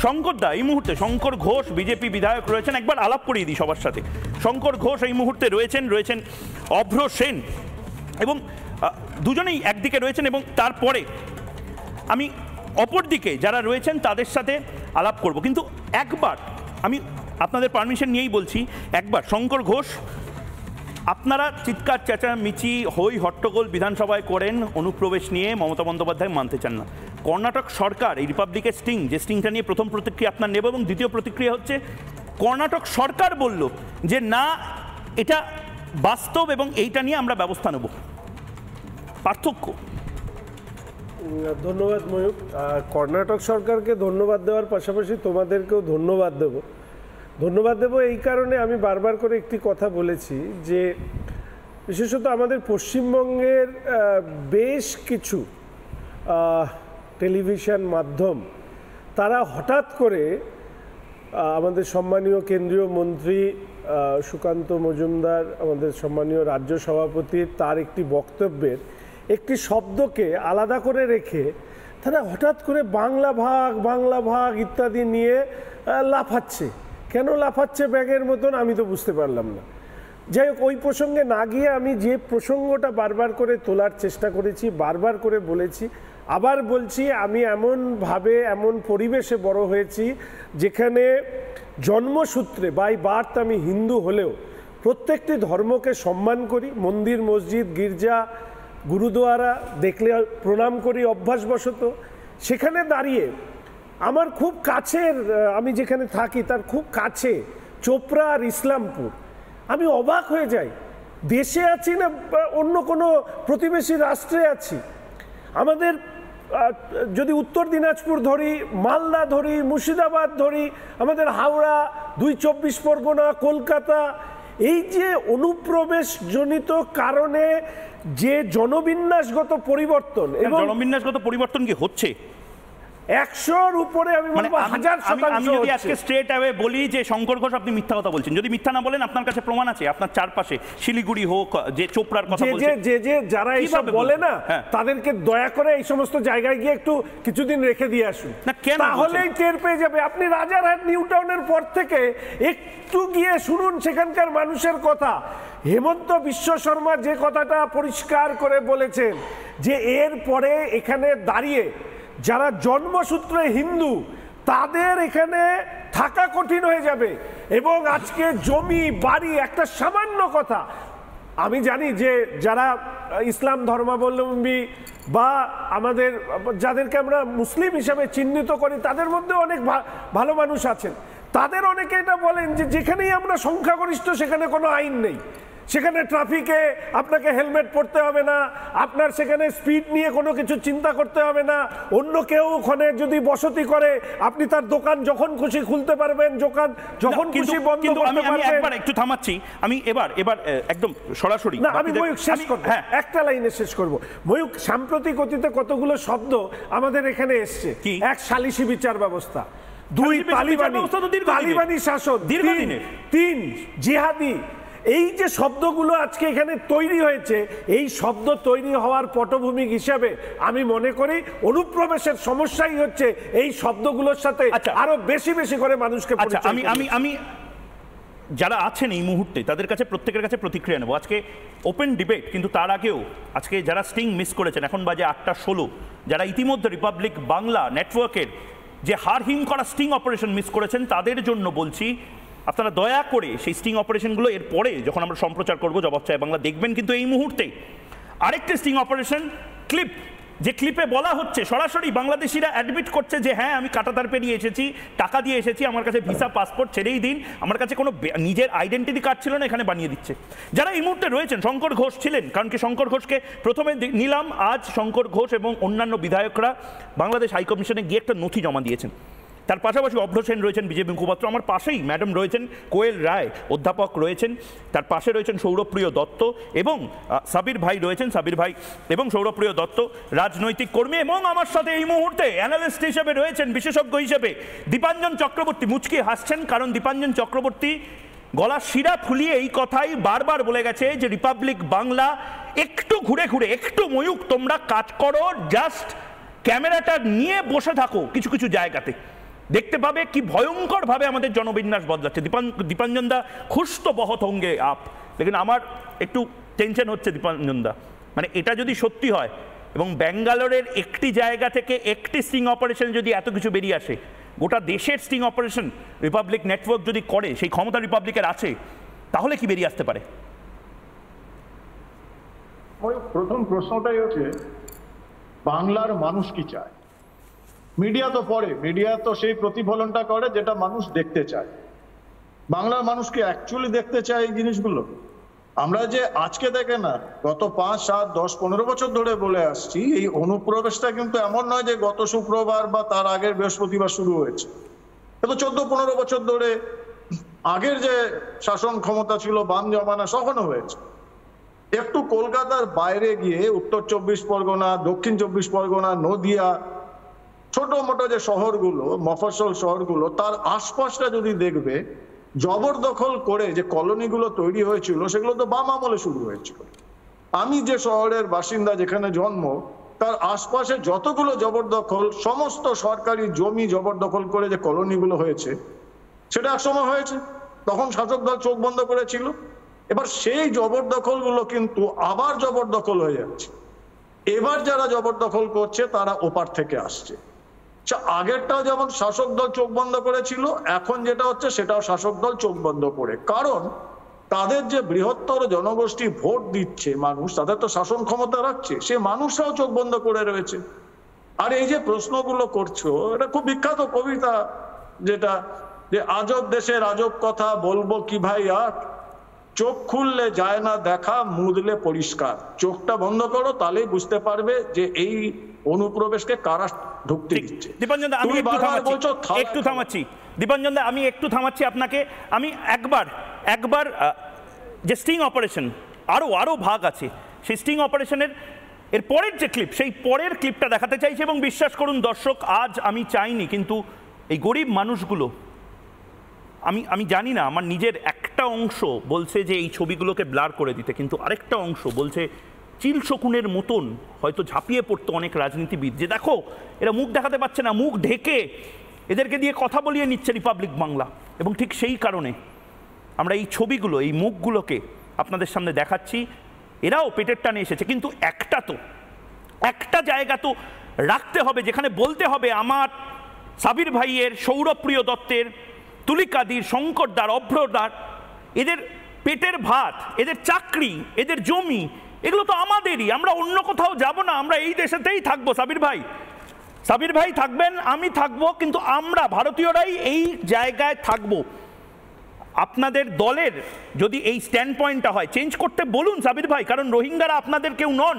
শঙ্কর দা এই মুহূর্তে শঙ্কর ঘোষ বিজেপি বিধায়ক রয়েছেন, একবার আলাপ করিয়ে দিই সবার সাথে। শঙ্কর ঘোষ এই মুহূর্তে রয়েছেন অভ্র সেন, এবং দুজনেই একদিকে রয়েছেন, এবং তারপরে আমি অপর দিকে যারা রয়েছেন তাদের সাথে আলাপ করব। কিন্তু একবার আমি আপনাদের পারমিশন নিয়েই বলছি, একবার শঙ্কর ঘোষ, আপনারা চিৎকার চেঁচামেচি হই হট্টগোল বিধানসভায় করেন অনুপ্রবেশ নিয়ে, মমতা বন্দ্যোপাধ্যায় মানতে চান না। কর্ণাটক সরকার এই রিপাবলিকের স্টিং, যে স্টিংটা নিয়ে প্রথম প্রতিক্রিয়া আপনার নেব, এবং দ্বিতীয় প্রতিক্রিয়া হচ্ছে কর্ণাটক সরকার বলল যে না, এটা বাস্তব এবং এইটা নিয়ে আমরা ব্যবস্থা নেব। পার্থক্য। ধন্যবাদ ময়ূক। কর্ণাটক সরকারকে ধন্যবাদ দেওয়ার পাশাপাশি তোমাদেরকেও ধন্যবাদ দেব এই কারণে আমি বারবার করে একটি কথা বলেছি যে বিশেষত আমাদের পশ্চিমবঙ্গের বেশ কিছু টেলিভিশন মাধ্যম তারা হঠাৎ করে আমাদের সম্মানীয় কেন্দ্রীয় মন্ত্রী সুকান্ত মজুমদার, আমাদের সম্মানীয় রাজ্য সভাপতির তার একটি বক্তব্যের একটি শব্দকে আলাদা করে রেখে তারা হঠাৎ করে বাংলা ভাগ ইত্যাদি নিয়ে লাফাচ্ছে। কেন লাফাচ্ছে ব্যাগের মতন আমি তো বুঝতে পারলাম না। যাই হোক, ওই প্রসঙ্গে না গিয়ে আমি যে প্রসঙ্গটা বারবার করে তোলার চেষ্টা করেছি, বারবার করে বলেছি, আবার বলছি, আমি এমনভাবে এমন পরিবেশে বড় হয়েছি যেখানে জন্মসূত্রে বাই বার্থ আমি হিন্দু হলেও প্রত্যেকটি ধর্মকে সম্মান করি। মন্দির, মসজিদ, গির্জা, গুরুদুয়ারা দেখলে প্রণাম করি অভ্যাসবশত। সেখানে দাঁড়িয়ে আমার খুব কাছের, আমি যেখানে থাকি তার খুব কাছে চোপড়া আর ইসলামপুর, আমি অবাক হয়ে যাই। দেশে আছি না অন্য কোনো প্রতিবেশী রাষ্ট্রে আছি, আমাদের যদি উত্তর দিনাজপুর ধরি, মালদা ধরি, মুর্শিদাবাদ ধরি, আমাদের হাওড়া, 2 24 পরগনা, কলকাতা, এই যে অনুপ্রবেশজনিত কারণে যে জনবিন্যাসগত পরিবর্তন, এবং জনবিন্যাসগত পরিবর্তন কি হচ্ছে 100-র উপরে, আমি বলবো 1000%। আমি যদি আজকে স্ট্রেট অ্যাওয়ে বলি যে শঙ্কর ঘোষ আপনি মিথ্যা কথা বলছেন, যদি মিথ্যা না বলেন আপনার কাছে প্রমাণ আছে, আপনার চারপাশে শিলিগুড়ি হোক, যে চোপড়ার কথা বলছেন, যে যারা এইসব বলে না তাদেরকে দয়া করে এই সমস্ত জায়গায় গিয়ে একটু কিছুদিন রেখে দিয়ে আসুন, তাহলেই টের পেয়ে যাবে। আপনি রাজারহাট নিউ টাউনের পর থেকে একটু গিয়ে শুনুন সেখানকার মানুষের কথা। হেমন্ত বিশ্ব শর্মা যে কথাটা পরিষ্কার করে বলেছেন যে এর পরে এখানে দাঁড়িয়ে যারা জন্মসূত্রে হিন্দু তাদের এখানে থাকা কঠিন হয়ে যাবে, এবং আজকে জমি বাড়ি একটা সামান্য কথা, আমি জানি যে যারা ইসলাম ধর্মাবলম্বী বা আমাদের যাদেরকে আমরা মুসলিম হিসাবে চিহ্নিত করি তাদের মধ্যে অনেক ভালো মানুষ আছেন, তাদের অনেকে এটা বলেন যে যেখানেই আমরা সংখ্যাগরিষ্ঠ সেখানে কোনো আইন নেই, সেখানে ট্রাফিকে আপনাকে হেলমেট পরতে হবে না, আপনার সেখানে স্পিড নিয়ে কোনো কিছু চিন্তা করতে হবে না, অন্য কেউ ওখানে যদি বসতি করে আপনি তার দোকান যখন খুশি খুলতে পারবেন, দোকান যখন খুশি বন্ধ করতে পারবেন। একবার একটু থামাচ্ছি আমি, এবার একদম সরাসরি না, আমি ময়ূক শেষ করব, একটা লাইনে শেষ করব। ময়ূক, সাম্প্রতিক অতীতে কতগুলো শব্দ আমাদের এখানে এসছে। এক, সালিশি বিচার ব্যবস্থা; 2, তালিবানি শাসন; 3, জিহাদি। এই যে শব্দগুলো আজকে এখানে তৈরি হয়েছে, এই শব্দ তৈরি হওয়ার পটভূমি হিসাবে আমি মনে করি অনুপ্রবেশের সমস্যাই হচ্ছে এই শব্দগুলোর সাথে আরো বেশি বেশি করে মানুষকে। আমি যারা আছেন এই মুহূর্তে তাদের কাছে প্রত্যেকের কাছে প্রতিক্রিয়া নেব। আজকে ওপেন ডিবেট, কিন্তু তার আগেও আজকে যারা স্টিং মিস করেছেন, এখন বাজে 8:16, যারা ইতিমধ্যে রিপাবলিক বাংলা নেটওয়ার্কের যে হারহিম করা স্টিং অপারেশন মিস করেছেন, তাদের জন্য বলছি আপনারা দয়া করে সেই স্টিং অপারেশনগুলো এর পরে যখন আমরা সম্প্রচার করবো জবাব চাই বাংলা দেখবেন। কিন্তু এই মুহূর্তে আরেকটি স্টিং অপারেশন ক্লিপ, যে ক্লিপে বলা হচ্ছে সরাসরি বাংলাদেশিরা অ্যাডমিট করছে যে হ্যাঁ আমি কাঁটাতার পেরিয়ে এসেছি, টাকা দিয়ে এসেছি, আমার কাছে ভিসা পাসপোর্ট ছেড়েই দিন, আমার কাছে কোনো নিজের আইডেন্টিটি কার্ড ছিল না, এখানে বানিয়ে দিচ্ছে। যারা এই মুহূর্তে রয়েছেন, শঙ্কর ঘোষ ছিলেন, কারণ কি শঙ্কর ঘোষকে প্রথমে নিলাম, আজ শঙ্কর ঘোষ এবং অন্যান্য বিধায়করা বাংলাদেশ হাইকমিশনে গিয়ে একটা নথি জমা দিয়েছেন। তার পাশাপাশি অভ্র সেন রয়েছেন বিজেপি মুখপাত্র, আমার পাশেই ম্যাডাম রয়েছেন কোয়েল রায় অধ্যাপক রয়েছেন, তার পাশে রয়েছেন সৌরভপ্রিয় দত্ত এবং সাবির ভাই রয়েছেন, সাবির ভাই এবং সৌরভপ্রিয় দত্ত রাজনৈতিক কর্মী, এবং আমার সাথে এই মুহূর্তে অ্যানালিস্ট হিসেবে রয়েছেন, বিশেষজ্ঞ হিসেবে দীপাঞ্জন চক্রবর্তী। মুচকি হাসছেন কারণ দীপাঞ্জন চক্রবর্তী গলা শিরা ফুলিয়ে এই কথাই বারবার বলে গেছে যে রিপাবলিক বাংলা একটু ঘুরে ঘুরে, একটু ময়ূক তোমরা কাজ করো, জাস্ট ক্যামেরাটা নিয়ে বসে থাকো কিছু কিছু জায়গাতে, দেখতে পাবে কি ভয়ঙ্করভাবে আমাদের জনবিন্যাস বদলাচ্ছে। দীপাঞ্জন দা খুশ তো বহুত হোঙ্গে আপ, লেকিন আমার একটু টেনশন হচ্ছে দীপাঞ্জন দা, মানে এটা যদি সত্যি হয় এবং ব্যাঙ্গালোরের একটি জায়গা থেকে একটি স্টিং অপারেশন যদি এত কিছু বেরিয়ে আসে, গোটা দেশের স্টিং অপারেশন রিপাবলিক নেটওয়ার্ক যদি করে, সেই ক্ষমতা রিপাবলিকের আছে, তাহলে কি বেরিয়ে আসতে পারে? প্রথম প্রশ্নটাই হচ্ছে বাংলার মানুষ কি চায়। মিডিয়া তো পড়ে, মিডিয়া তো সেই প্রতিফলনটা করে যেটা মানুষ দেখতে চায়। বাংলার মানুষ কি অ্যাকচুয়ালি দেখতে চায় এই জিনিসগুলো? আমরা যে আজকে দেখে না, গত 5, 7, 10, 15 বছর ধরে বলে আসছি, এই অনুপ্রবেশটা কিন্তু এমন নয় যে গত শুক্রবার বা তার আগের বৃহস্পতিবার শুরু হয়েছে। কিন্তু 14-15 বছর ধরে আগের যে শাসন ক্ষমতা ছিল বাম জমানা সখনো হয়েছে। একটু কলকাতার বাইরে গিয়ে উত্তর 24 পরগনা, দক্ষিণ 24 পরগনা, নদিয়া, ছোট মোটো যে শহরগুলো, মফস্বল শহরগুলো, তার আশপাশটা যদি দেখবে, জবরদখল করে যে কলোনিগুলো তৈরি হয়েছিল সেগুলো তো বাম আমলে শুরু হয়েছিল। আমি যে শহরের বাসিন্দা, যেখানে জন্ম, তার আশপাশে যতগুলো জবরদখল, সমস্ত সরকারি জমি জবরদখল করে যে কলোনিগুলো হয়েছে, সেটা একসময় হয়েছে, তখন শাসক দল চোখ বন্ধ করেছিল। এবার সেই জবরদখলগুলো কিন্তু আবার জবরদখল হয়ে যাচ্ছে। এবার যারা জবরদখল করছে তারা ওপার থেকে আসছে। আগেরটাও যেমন শাসক দল চোখ বন্ধ করেছিল, এখন যেটা হচ্ছে সেটাও শাসক দল চোখ বন্ধ করে। কারণ তাদের যে বৃহত্তর জনগোষ্ঠী ভোট দিচ্ছে মানুষ, তাদের তো শাসন ক্ষমতা রাখছে, সে মানুষরাও চোখ বন্ধ করে রয়েছে। আর এই যে প্রশ্নগুলো করছো, এটা খুব বিখ্যাত কবিতা, যেটা যে আজব দেশের আজব কথা বলবো কি ভাই আর, চোখ খুললে যায় না দেখা, মুদলে পরিষ্কার। চোখটা বন্ধ করো, তাহলেই বুঝতে পারবে যে এই অনুপ্রবেশকে কারা ঢুকতে দিচ্ছে। দীপাঞ্জন দা, আমি একটু থামাচ্ছি দীপাঞ্জন দা, আমি একটু থামাচ্ছি আপনাকে। আমি একবার যে স্টিং অপারেশন, আরো ভাগ আছে, সেই স্টিং অপারেশনের এর পরের যে ক্লিপ, সেই পরের ক্লিপটা দেখাতে চাইছি। এবং বিশ্বাস করুন দর্শক, আজ আমি চাইনি, কিন্তু এই গরিব মানুষগুলো, আমি জানি না, আমার নিজের একটা অংশ বলছে যে এই ছবিগুলোকে ব্লার করে দিতে, কিন্তু আরেকটা অংশ বলছে চিল শকুনের মতন হয়তো ঝাঁপিয়ে পড়তো অনেক রাজনীতিবিদ, যে দেখো এরা মুখ দেখাতে পারছে না, মুখ ঢেকে এদেরকে দিয়ে কথা বলিয়ে নিচ্ছে রিপাবলিক বাংলা। এবং ঠিক সেই কারণে আমরা এই ছবিগুলো, এই মুখগুলোকে আপনাদের সামনে দেখাচ্ছি। এরাও পেটের টানে এসেছে, কিন্তু একটা জায়গা তো রাখতে হবে যেখানে বলতে হবে আমার সাবির ভাইয়ের, সৌরভপ্রিয় দত্তের, তুলিকাদির, শঙ্করদার, অভ্রদার, এদের পেটের ভাত, এদের চাকরি, এদের জমি, এগুলো তো আমাদেরই। আমরা অন্য কোথাও যাব না, আমরা এই দেশেতেই থাকবো। সাবির ভাই থাকবেন, আমি থাকবো, কিন্তু আমরা ভারতীয়রাই এই জায়গায় থাকবো। আপনাদের দলের যদি এই স্ট্যান্ড পয়েন্টটা হয়, চেঞ্জ করতে বলুন সাবির ভাই, কারণ রোহিঙ্গারা আপনাদের কেউ নন।